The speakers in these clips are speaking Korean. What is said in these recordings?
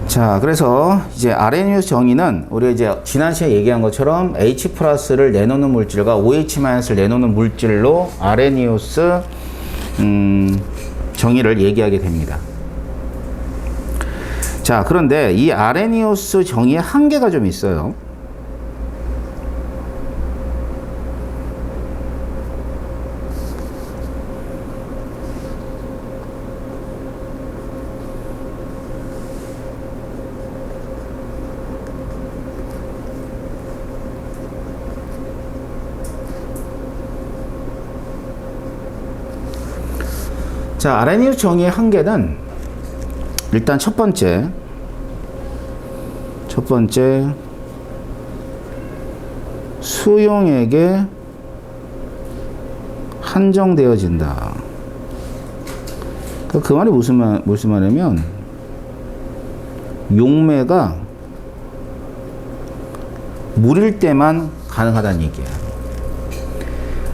자, 그래서 이제 아레니우스 정의는 우리가 이제 지난 시간에 얘기한 것처럼 H 플러스를 내놓는 물질과 OH 마이너스를 내놓는 물질로 아레니우스 정의를 얘기하게 됩니다. 자, 그런데 이 아레니우스 정의의 한계가 좀 있어요. 자, 아레니우스 정의의 한계는 일단 첫 번째 수용액에 한정되어진다. 그 말이 무슨 말이냐면 용매가 물일 때만 가능하다는 얘기예요.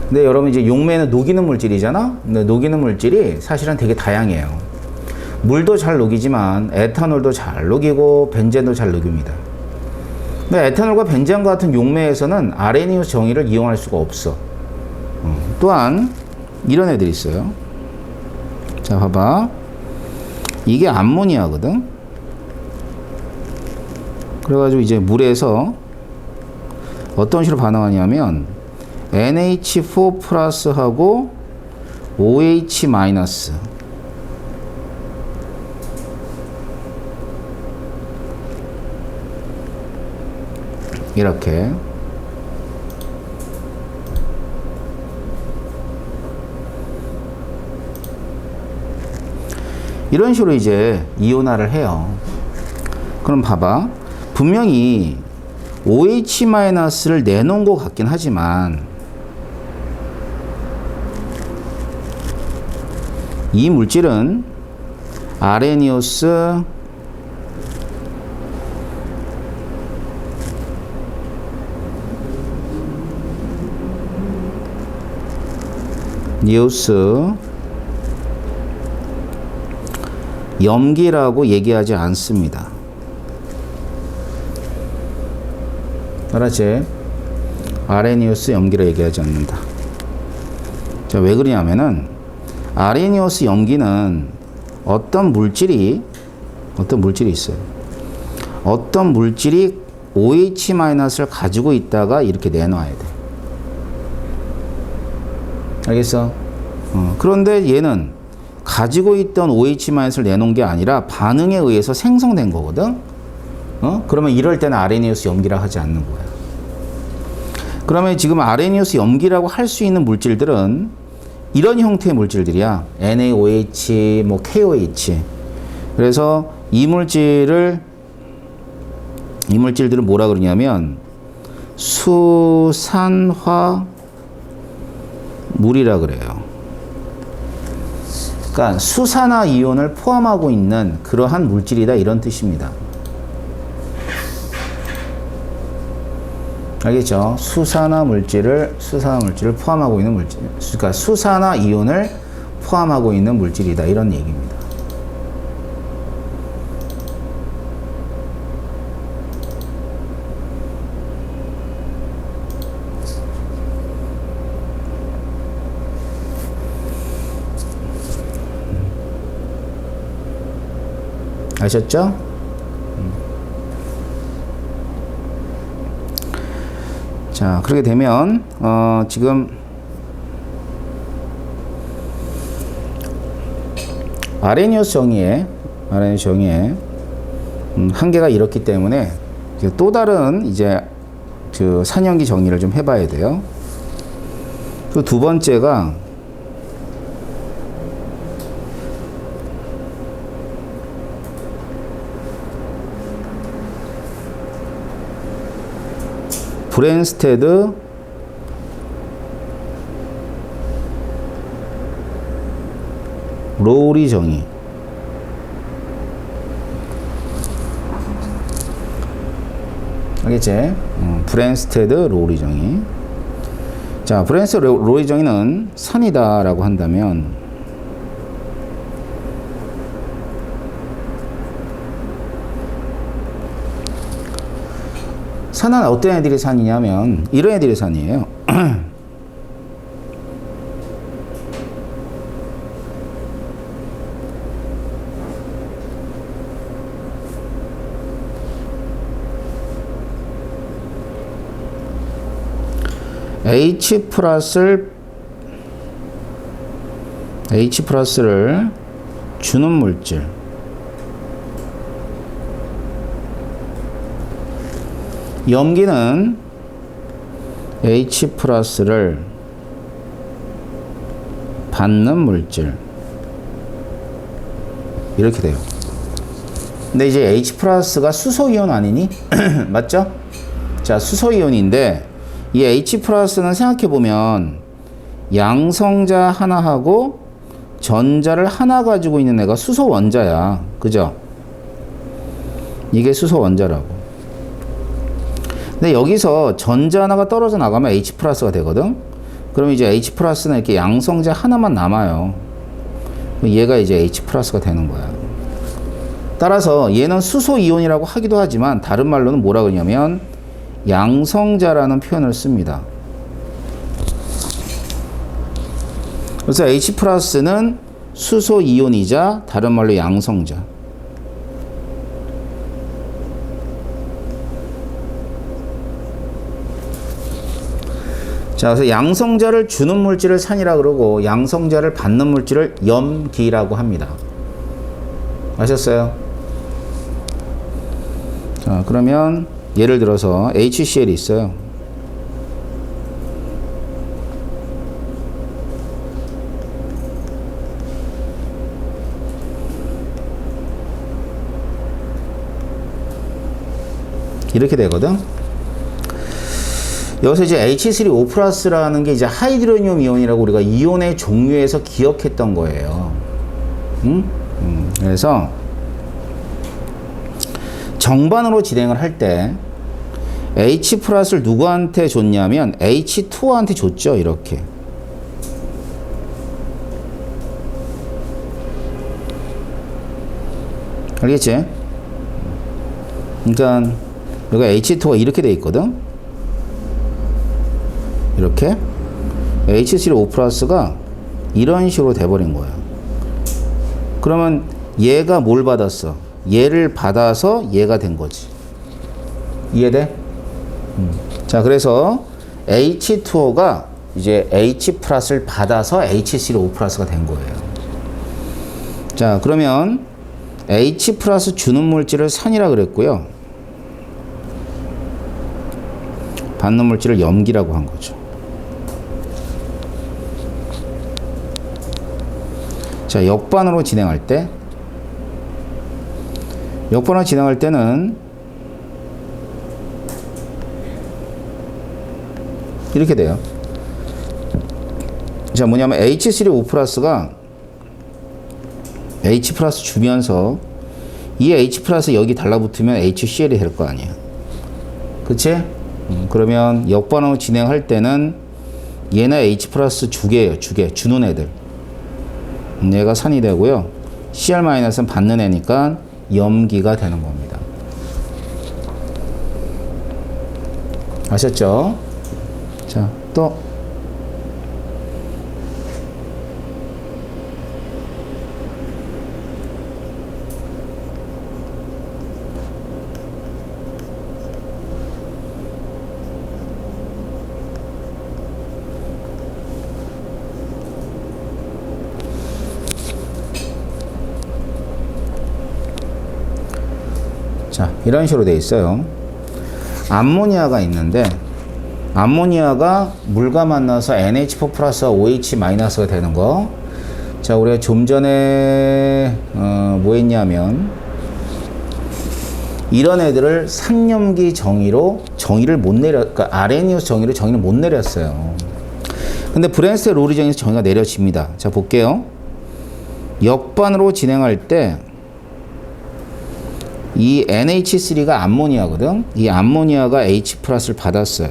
근데 여러분 이제 용매는 녹이는 물질이잖아? 근데 녹이는 물질이 사실은 되게 다양해요. 물도 잘 녹이지만 에탄올도 잘 녹이고 벤젠도 잘 녹입니다. 근데 에탄올과 벤젠 같은 용매에서는 아레니우스 정의를 이용할 수가 없어. 또한 이런 애들이 있어요. 자, 봐봐. 이게 암모니아거든? 그래가지고 이제 물에서 어떤 식으로 반응하냐면 NH4 플러스하고 OH 마이너스 이렇게 이런 식으로 이제 이온화를 해요. 그럼 봐봐. 분명히 OH-를 내놓은 것 같긴 하지만 이 물질은 아레니우스 염기라고 얘기하지 않습니다. 알았지? 아레니우스 염기라 얘기하지 않는다. 자, 왜 그러냐면은 아레니우스 염기는 어떤 물질이 있어요. 어떤 물질이 OH-를 가지고 있다가 이렇게 내놔야 돼. 알겠어? 그런데 얘는 가지고 있던 OH-를 내놓은 게 아니라 반응에 의해서 생성된 거거든? 그러면 이럴 때는 아레니우스 염기라고 하지 않는 거야. 그러면 지금 아레니우스 염기라고 할 수 있는 물질들은 이런 형태의 물질들이야. NaOH, KOH. 그래서 이 물질들을 뭐라 그러냐면 수산화 물이라 그래요. 그러니까 수산화 이온을 포함하고 있는 그러한 물질이다 이런 뜻입니다. 알겠죠? 수산화 물질을 포함하고 있는 물질. 그러니까 수산화 이온을 포함하고 있는 물질이다 이런 얘기입니다. 아셨죠? 자, 그렇게 되면 지금 아레니우스 정의에 한계가 이렇기 때문에 또 다른 이제 그 산염기 정의를 좀 해봐야 돼요. 그 두 번째가 브랜스테드 로우리 정의. 알겠지? 브랜스테드 로우리 정의. 자, 브랜스테드 로우리 정의는 산이다 라고 한다면 산은 어떤 애들이 산이냐면 이런 애들이 산이에요. H 플러스를 주는 물질. 염기는 H 플러스를 받는 물질. 이렇게 돼요. 근데 이제 H 플러스가 수소이온 아니니? 맞죠? 자, 수소이온인데 이 H 플러스는 생각해보면 양성자 하나하고 전자를 하나 가지고 있는 애가 수소 원자야. 그죠? 이게 수소 원자라고. 근데 여기서 전자 하나가 떨어져 나가면 H 플러스가 되거든? 그럼 이제 H 플러스는 이렇게 양성자 하나만 남아요. 얘가 이제 H 플러스가 되는 거야. 따라서 얘는 수소 이온이라고 하기도 하지만 다른 말로는 뭐라 그러냐면 양성자라는 표현을 씁니다. 그래서 H 플러스는 수소 이온이자 다른 말로 양성자. 자, 그래서 양성자를 주는 물질을 산이라 그러고 양성자를 받는 물질을 염기라고 합니다. 아셨어요? 자, 그러면 예를 들어서 HCl이 있어요. 이렇게 되거든. 여기서 이제 H3O 플러스라는 게 이제 하이드로늄 이온이라고 우리가 이온의 종류에서 기억했던 거예요. 그래서 정반으로 진행을 할 때 H 플러스를 누구한테 줬냐면 H2O한테 줬죠. 이렇게. 알겠지? 그러니까 여기가 H2가 이렇게 돼 있거든. 이렇게 H3O 플러스가 이런 식으로 돼버린 거야. 그러면 얘가 뭘 받았어? 얘를 받아서 얘가 된 거지. 이해돼? 자, 그래서 H2O가 이제 H 플러스를 받아서 H3O 플러스가 된 거예요. 자, 그러면 H 플러스 주는 물질을 산이라 그랬고요. 받는 물질을 염기라고 한 거죠. 자, 역반으로 진행할 때는 이렇게 돼요. 자, 뭐냐면 H3O 플러스가 H 플러스 주면서 이 H 플러스 여기 달라붙으면 HCl이 될 거 아니야. 그치? 그러면 역반으로 진행할 때는 얘는 H 플러스 주게예요. 주는 애들. 얘가 산이 되고요. Cl-는 받는 애니까 염기가 되는 겁니다. 아셨죠? 자, 또 자, 이런 식으로 되어 있어요. 암모니아가 있는데 암모니아가 물과 만나서 NH4 플러스와 OH 마이너스가 되는 거. 자, 우리가 좀 전에 뭐 했냐면 이런 애들을 산염기 정의를 못 그러니까 아레니우스 정의를 못 내렸어요. 근데 브랜스테 로리 정의에서 정의가 내려집니다. 자, 볼게요. 역반으로 진행할 때 이 NH3가 암모니아거든. 이 암모니아가 H 플러스를 받았어요.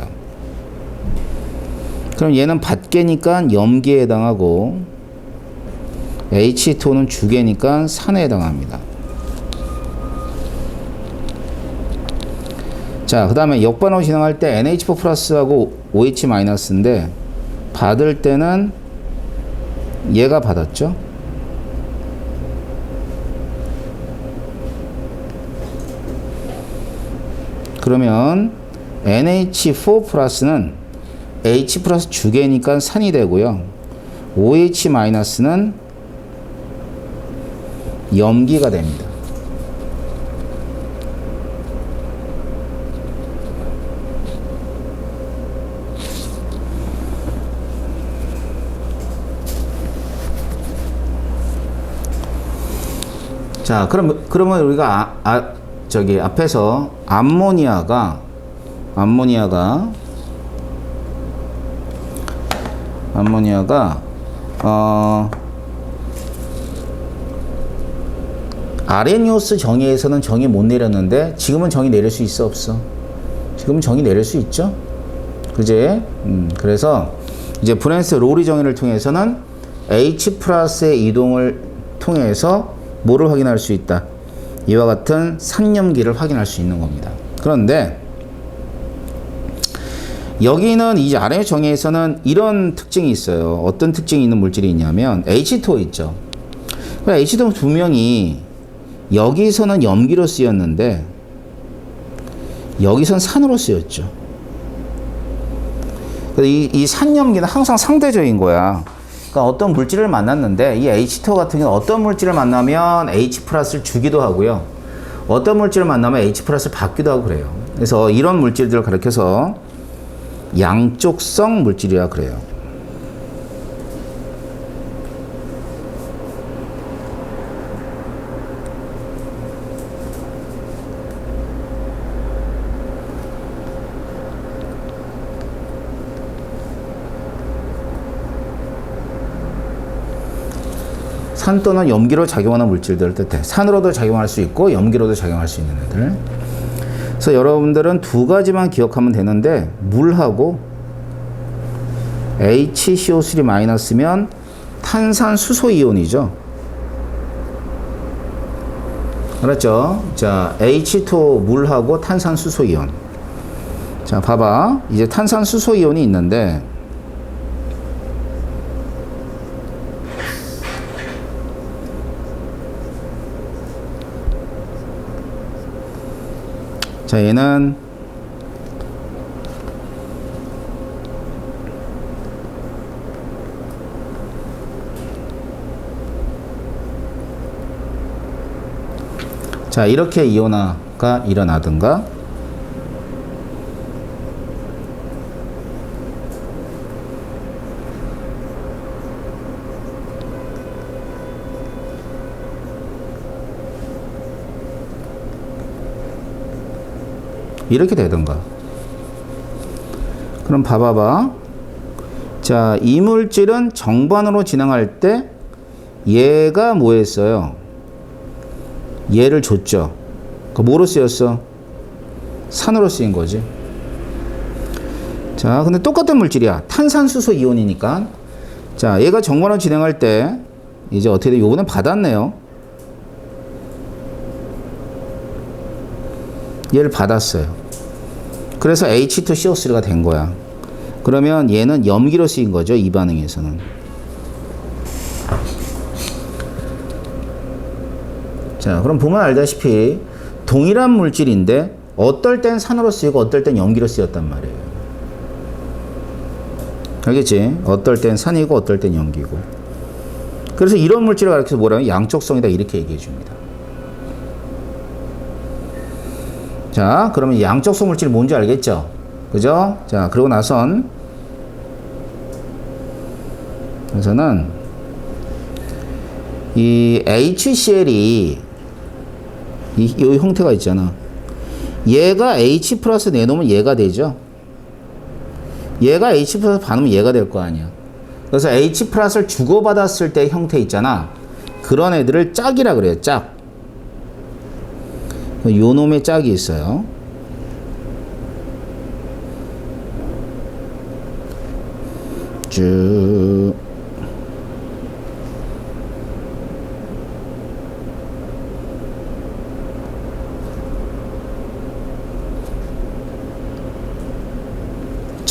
그럼 얘는 받개니까 염기에 해당하고 H2O는 주개니까 산에 해당합니다. 자, 그 다음에 역반응으로 진행할 때 NH4 플러스하고 OH 마이너스인데 받을 때는 얘가 받았죠. 그러면 NH4 플러스는 H 플러스 주계니까 산이 되고요. OH 마이너스는 염기가 됩니다. 자, 그러면 우리가 저기 앞에서 암모니아가 아레니오스 정의에서는 정의 못 내렸는데 지금은 정의 내릴 수 있어 없어? 지금은 정의 내릴 수 있죠? 그제? 그래서 이제 브랜스 로리 정의를 통해서는 H 플러스의 이동을 통해서 뭐를 확인할 수 있다? 이와 같은 산염기를 확인할 수 있는 겁니다. 그런데 여기는 이제 아래 정의에서는 이런 특징이 있어요. 어떤 특징이 있는 물질이 있냐면 H2O 있죠. H2O 두 명이 여기서는 염기로 쓰였는데 여기선 산으로 쓰였죠. 이 산염기는 항상 상대적인 거야. 그러니까 어떤 물질을 만났는데 이 H2O 같은 경우는 어떤 물질을 만나면 H 플러스를 주기도 하고요. 어떤 물질을 만나면 H 플러스를 받기도 하고 그래요. 그래서 이런 물질들을 가리켜서 양쪽성 물질이라 그래요. 산 또는 염기로 작용하는 물질들을 뜻해. 산으로도 작용할 수 있고 염기로도 작용할 수 있는 애들. 그래서 여러분들은 두 가지만 기억하면 되는데 물하고 HCO3-면 탄산수소 이온이죠. 알았죠? 자, H2O 물하고 탄산수소 이온. 자, 봐봐. 이제 탄산수소 이온이 있는데 자, 얘는 자, 이렇게 이온화가 일어나든가 이렇게 되던가. 그럼 봐봐봐. 자, 이 물질은 정반으로 진행할 때 얘가 뭐 했어요? 얘를 줬죠. 그 뭐로 쓰였어? 산으로 쓰인 거지. 자, 근데 똑같은 물질이야. 탄산수소 이온이니까. 자, 얘가 정반으로 진행할 때 이제 어떻게 돼? 요거는 받았네요. 얘를 받았어요. 그래서 H2CO3가 된 거야. 그러면 얘는 염기로 쓰인 거죠. 이 반응에서는. 자, 그럼 보면 알다시피 동일한 물질인데 어떨 땐 산으로 쓰이고 어떨 땐 염기로 쓰였단 말이에요. 알겠지? 어떨 땐 산이고 어떨 땐 염기고. 그래서 이런 물질을 가리켜서 뭐라면 양쪽성이다 이렇게 얘기해 줍니다. 자, 그러면 양쪽성 물질이 뭔지 알겠죠? 그죠? 자, 그러고 나서는 이 HCl이 이 형태가 있잖아. 얘가 H 플러스 내놓으면 얘가 되죠? 얘가 H 플러스 받으면 얘가 될 거 아니야. 그래서 H 플러스를 주고받았을 때 형태 있잖아. 그런 애들을 짝이라 그래요. 짝. 요 놈의 짝이 있어요. 쭉.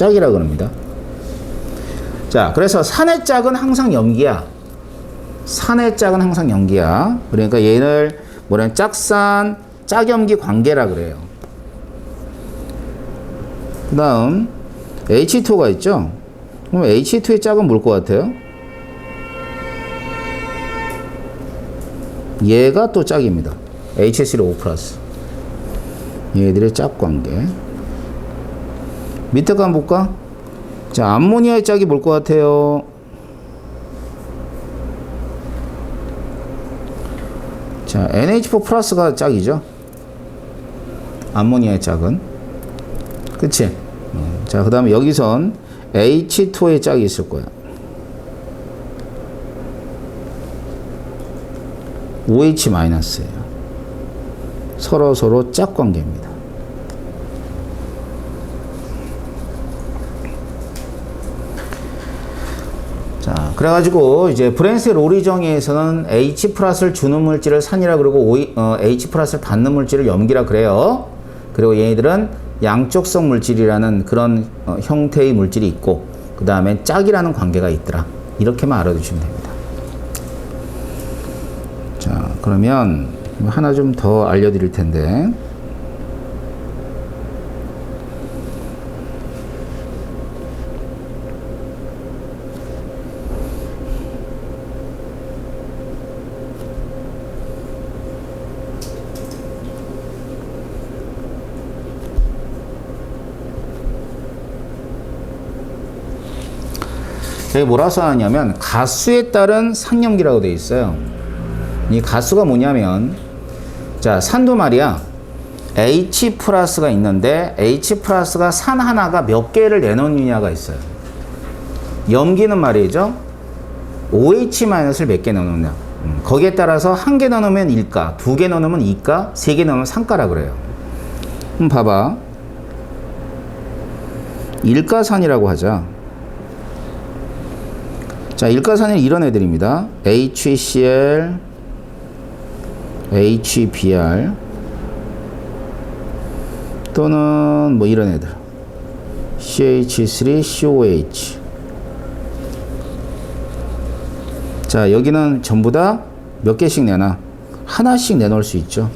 짝이라 그럽니다. 자, 그래서 산의 짝은 항상 염기야. 산의 짝은 항상 염기야. 그러니까 얘를 뭐냐면 짝산, 짝염기 관계라 그래요. 그 다음 H2가 있죠. 그럼 H2의 짝은 뭘 것 같아요? 얘가 또 짝입니다. HCl5 플러스. 얘들의 짝 관계. 밑에 거 한번 볼까? 자, 암모니아의 짝이 뭘 것 같아요? 자, NH4 플러스가 짝이죠. 암모니아의 짝은. 그치? 자, 그 다음에 여기선 H2의 짝이 있을 거야. OH-예요. 서로 짝 관계입니다. 자, 그래가지고 이제 브랜스의 로리 정의에서는 H 플러스를 주는 물질을 산이라 그러고 H 플러스를 받는 물질을 염기라 그래요. 그리고 얘네들은 양쪽성 물질이라는 그런 형태의 물질이 있고 그 다음에 짝이라는 관계가 있더라. 이렇게만 알아두시면 됩니다. 자, 그러면 하나 좀 더 알려드릴 텐데. 여기 뭐라 써놨냐면 가수에 따른 상염기라고 되어 있어요. 이 가수가 뭐냐면, 자, 산도 말이야. H 플러스가 있는데 H 플러스가 산 하나가 몇 개를 내놓느냐가 있어요. 염기는 말이죠. OH 마이너스를 몇 개 넣느냐. 거기에 따라서 한 개 넣으면 1가, 두 개 넣으면 2가, 세 개 넣으면 3가라 그래요. 봐봐. 일가산이라고 하자. 자, 일가산이 이런 애들입니다. HCl, HBr 또는 뭐 이런 애들 CH3, COH. 자, 여기는 전부 다 몇 개씩 내놔? 하나씩 내놓을 수 있죠.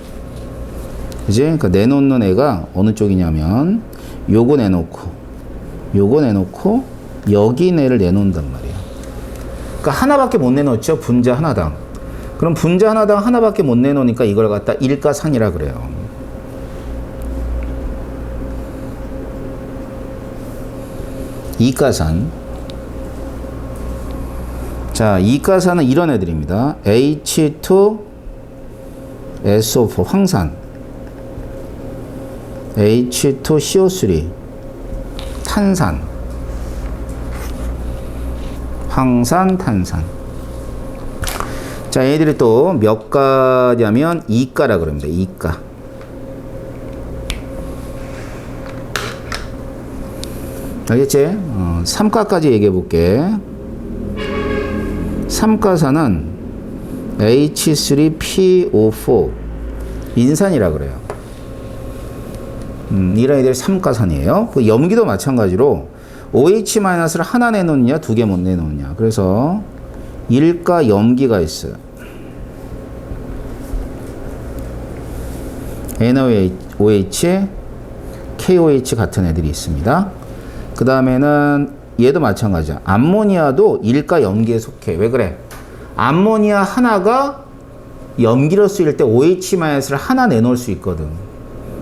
그지? 그러니까 내놓는 애가 어느 쪽이냐면 요거 내놓고 요거 내놓고 여기 애를 내놓는단 말이에요. 그러니까 하나밖에 못 내놓죠. 분자 하나당. 그럼 분자 하나당 하나밖에 못 내놓으니까 이걸 갖다 일가산이라 그래요. 이가산. 자, 이가산은 이런 애들입니다. H2SO4 황산, H2CO3 탄산, 황산, 탄산. 자, 얘들이 또 몇 가냐면 2가라 그럽니다. 2가. 알겠지? 3가까지 얘기해 볼게. 3가산은 H3PO4 인산이라 그래요. 이런 애들이 3가산이에요. 그 염기도 마찬가지로 OH-를 하나 내놓느냐, 두 개 못 내놓느냐. 그래서 일가 염기가 있어요. NaOH, KOH 같은 애들이 있습니다. 그 다음에는 얘도 마찬가지야. 암모니아도 일가 염기에 속해. 왜 그래? 암모니아 하나가 염기로 쓰일 때 OH-를 하나 내놓을 수 있거든.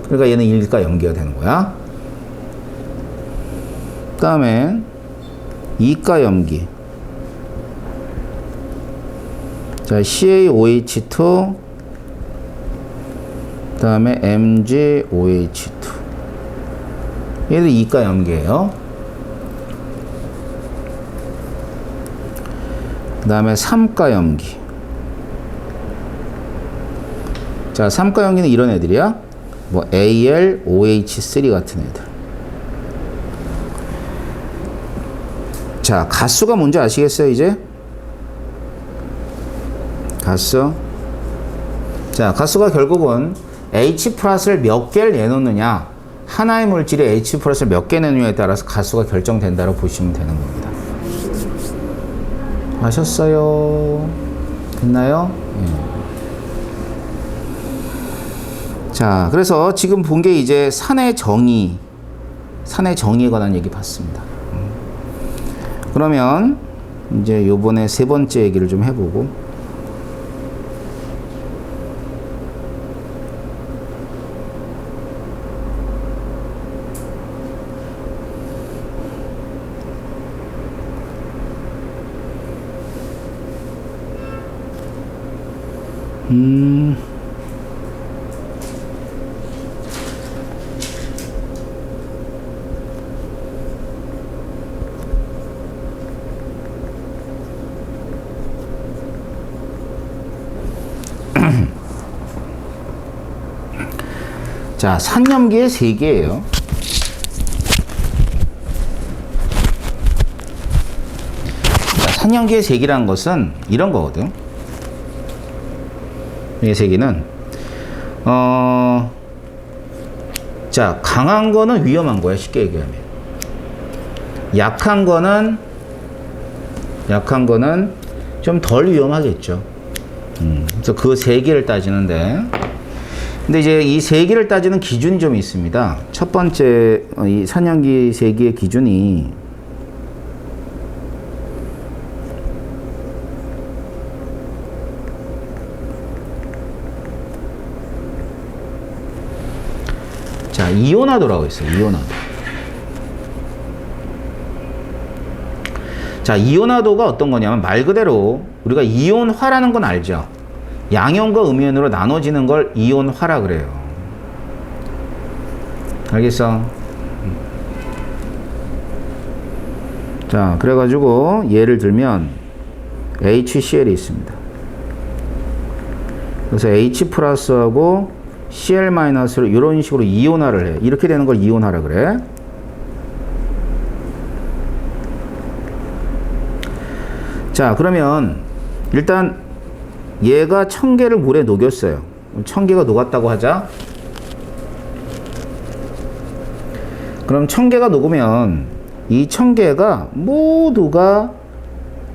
그러니까 얘는 일가 염기가 되는 거야. 그 다음에 이가 염기. 자, CaOH2, 그 다음에 MgOH2. 얘도 이가 염기예요. 그 다음에 3가 염기. 자, 3가 염기는 이런 애들이야. 뭐 AlOH3 같은 애들. 자, 가수가 뭔지 아시겠어요, 이제? 가수. 자, 가수가 결국은 H 플러스를 몇 개를 내놓느냐, 하나의 물질이 H 플러스를 몇 개 내느냐에 따라서 가수가 결정된다고 보시면 되는 겁니다. 아셨어요? 됐나요? 자, 그래서 지금 본 게 이제 산의 정의에 관한 얘기 봤습니다. 그러면 이제 요번에 세 번째 얘기를 좀 해보고, 자, 산염기의 세계예요. 자, 산염기의 세계라는 것은 이런 거거든. 이 세계는 자, 강한 거는 위험한 거야, 쉽게 얘기하면. 약한 거는 좀 덜 위험하겠죠. 그래서 그 세계를 따지는데, 근데 이제 이 세계를 따지는 기준이 좀 있습니다. 첫 번째, 이 산염기 세계의 기준이 자, 이온화도라고 있어요. 이온화도. 자, 이온화도가 어떤 거냐면 말 그대로 우리가 이온화라는 건 알죠? 양이온과 음이온으로 나눠지는 걸 이온화라 그래요. 알겠어? 자, 그래가지고 예를 들면 HCl이 있습니다. 그래서 H 플러스하고 Cl 마이너스를 이런 식으로 이온화를 해. 이렇게 되는 걸 이온화라 그래. 자, 그러면 일단 얘가 1000개를 물에 녹였어요. 1000개가 녹았다고 하자. 그럼 1000개가 녹으면 이 1000개가 모두가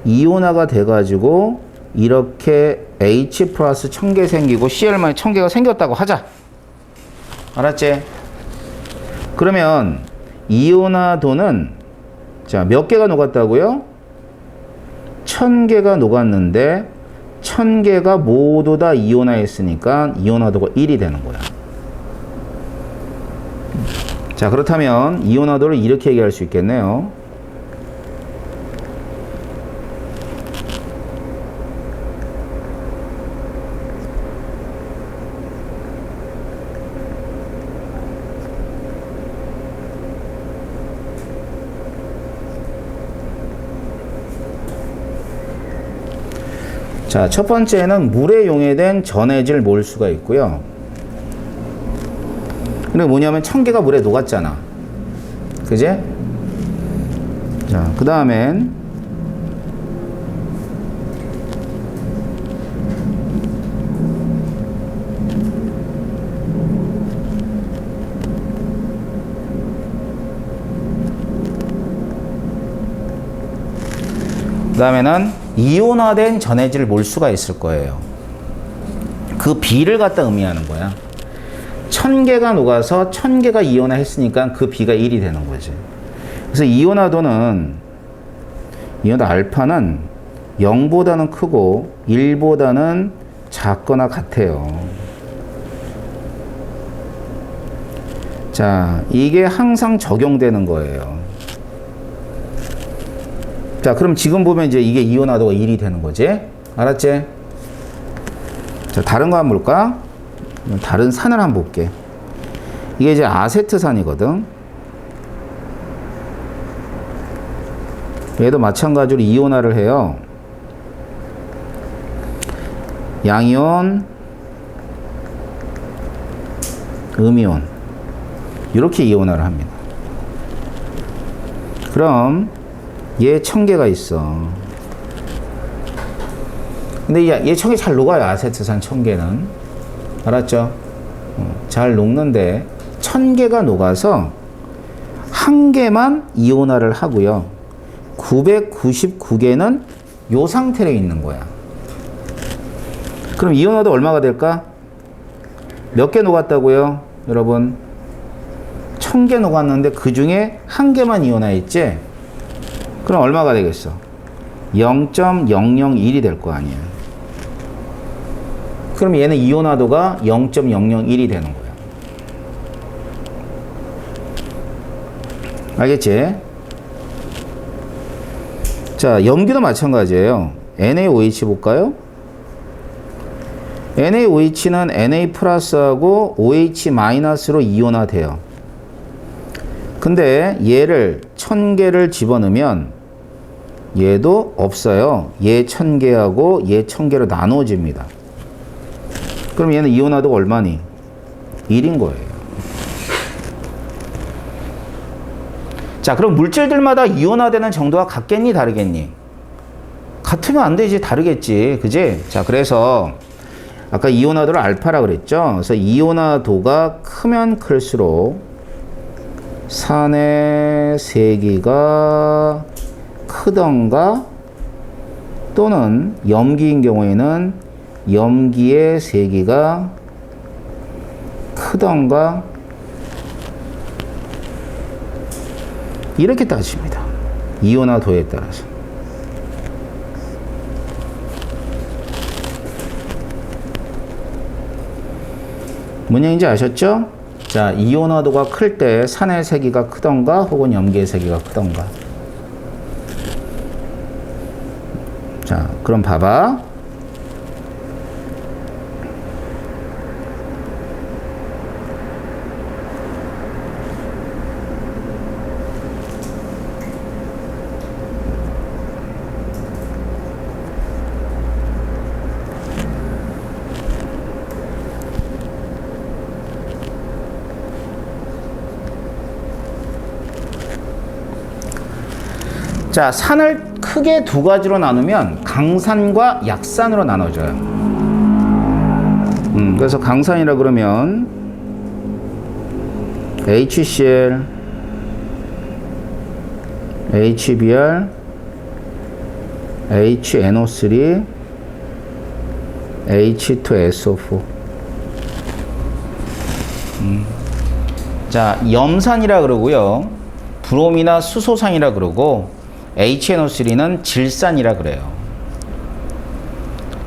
이온화가 돼가지고 이렇게 H 플러스 1000개 생기고 Cl-만 1000개가 생겼다고 하자. 알았지? 그러면 이온화도는 자, 몇 개가 녹았다고요? 1000개가 녹았는데 1000개가 모두 다 이온화했으니까 이온화도가 1이 되는 거야. 자, 그렇다면 이온화도를 이렇게 얘기할 수 있겠네요. 자, 첫 번째는 물에 용해된 전해질 몰수가 있고요. 근데 뭐냐면 1000개가 물에 녹았잖아. 그제? 자, 그 다음엔 이온화된 전해질 몰수가 있을 거예요. 그 비를 갖다 의미하는 거야. 1000개가 녹아서 1000개가 이온화했으니까 그 비가 1이 되는 거지. 그래서 이온화도 알파는 0보다는 크고 1보다는 작거나 같아요. 자, 이게 항상 적용되는 거예요. 자, 그럼 지금 보면 이제 이게 이온화도가 1이 되는 거지. 알았지? 자, 다른 거 한번 볼까? 다른 산을 한번 볼게. 이게 이제 아세트산이거든. 얘도 마찬가지로 이온화를 해요. 양이온, 음이온. 이렇게 이온화를 합니다. 그럼 얘 1000개가 있어. 근데 얘 1000개 잘 녹아요. 아세트산 1000개는. 알았죠? 잘 녹는데 1000개가 녹아서 1개만 이온화를 하고요. 999개는 요 상태로 있는 거야. 그럼 이온화도 얼마가 될까? 몇 개 녹았다고요? 여러분 1000개 녹았는데 그 중에 1개만 이온화했지? 그럼 얼마가 되겠어? 0.001이 될 거 아니에요. 그럼 얘는 이온화도가 0.001이 되는 거야. 알겠지? 자, 염기도 마찬가지예요. NaOH 볼까요? NaOH는 Na 플러스하고 OH 마이너스로 이온화돼요. 근데 얘를 1000개를 집어넣으면 얘도 없어요. 얘 1000개하고 얘 1000개로 나눠집니다. 그럼 얘는 이온화도가 얼마니? 1인 거예요. 자, 그럼 물질들마다 이온화되는 정도가 같겠니? 다르겠니? 같으면 안 되지. 다르겠지. 그지? 자, 그래서 아까 이온화도를 알파라 그랬죠? 그래서 이온화도가 크면 클수록 산의 세기가 크던가 또는 염기인 경우에는 염기의 세기가 크던가 이렇게 따집니다. 이온화도에 따라서. 뭔 얘기인지 아셨죠? 자, 이온화도가 클 때 산의 세기가 크던가 혹은 염기의 세기가 크던가. 자, 그럼 봐봐. 자, 산을 크게 두 가지로 나누면 강산과 약산으로 나눠져요. 그래서 강산이라 그러면 HCl, HBr, HNO3, H2SO4. 자, 염산이라 그러고요. 브롬이나 수소산이라 그러고 HNO3는 질산이라 그래요.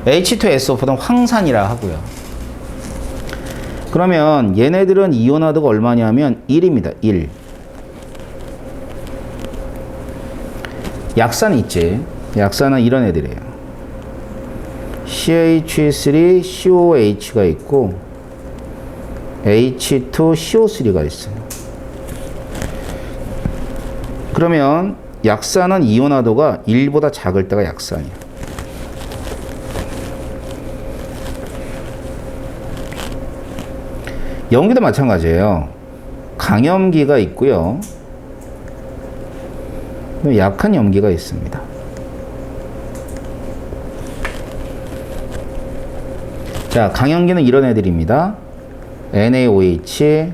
H2SO4는 황산이라 하고요. 그러면 얘네들은 이온화도가 얼마냐면 1입니다. 1. 약산 있지. 약산은 이런 애들이에요. CH3COH가 있고 H2CO3가 있어요. 그러면 약산은 이온화도가 1보다 작을 때가 약산이야. 염기도 마찬가지예요. 강염기가 있고요. 약한 염기가 있습니다. 자, 강염기는 이런 애들입니다. NaOH,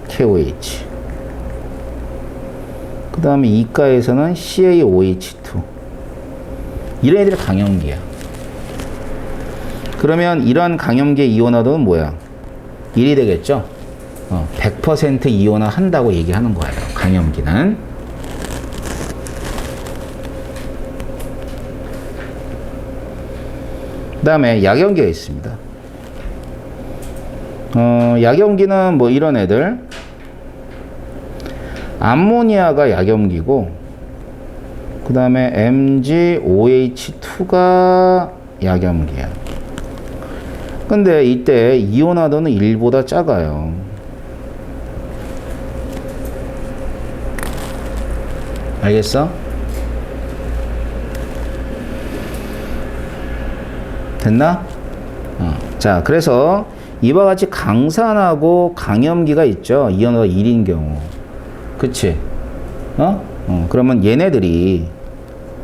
KOH. 그 다음에 이가에서는 CaOH2. 이런 애들이 강염기야. 그러면 이런 강염기의 이온화도는 뭐야? 1이 되겠죠? 100% 이온화 한다고 얘기하는 거예요. 강염기는. 그 다음에 약염기가 있습니다. 약염기는 뭐 이런 애들. 암모니아가 약염기고, 그 다음에 MgOH2가 약염기야. 근데 이때 이온화도는 1보다 작아요. 알겠어? 됐나? 자, 그래서 이와 같이 강산하고 강염기가 있죠. 이온화가 1인 경우. 그치? 그러면 얘네들이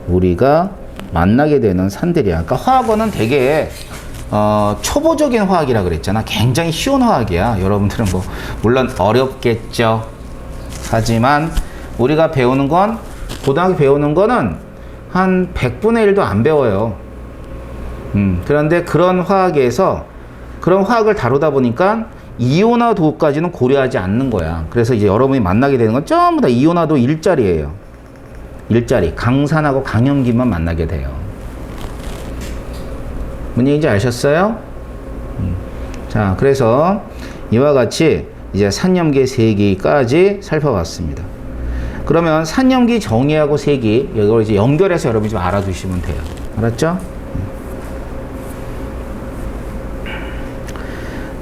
우리가 만나게 되는 산들이야. 그러니까 화학원은 되게 초보적인 화학이라 그랬잖아. 굉장히 쉬운 화학이야. 여러분들은 뭐 물론 어렵겠죠. 하지만 우리가 배우는 건 고등학교 배우는 거는 한 100분의 1도 안 배워요. 그런데 그런 화학에서 그런 화학을 다루다 보니까 이온화도까지는 고려하지 않는 거야. 그래서 이제 여러분이 만나게 되는 건 전부 다 이온화도 일자리예요. 일자리. 강산하고 강염기만 만나게 돼요. 뭔 얘기인지 아셨어요? 자, 그래서 이와 같이 이제 산염기 세기까지 살펴봤습니다. 그러면 산염기 정의하고 세기 이걸 이제 연결해서 여러분이 좀 알아두시면 돼요. 알았죠?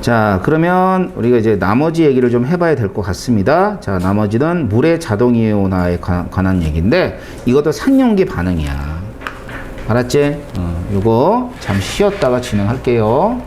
자, 그러면 우리가 이제 나머지 얘기를 좀 해봐야 될 것 같습니다. 자, 나머지는 물의 자동이온화에 관한 얘기인데 이것도 산염기 반응이야. 알았지? 요거 잠시 쉬었다가 진행할게요.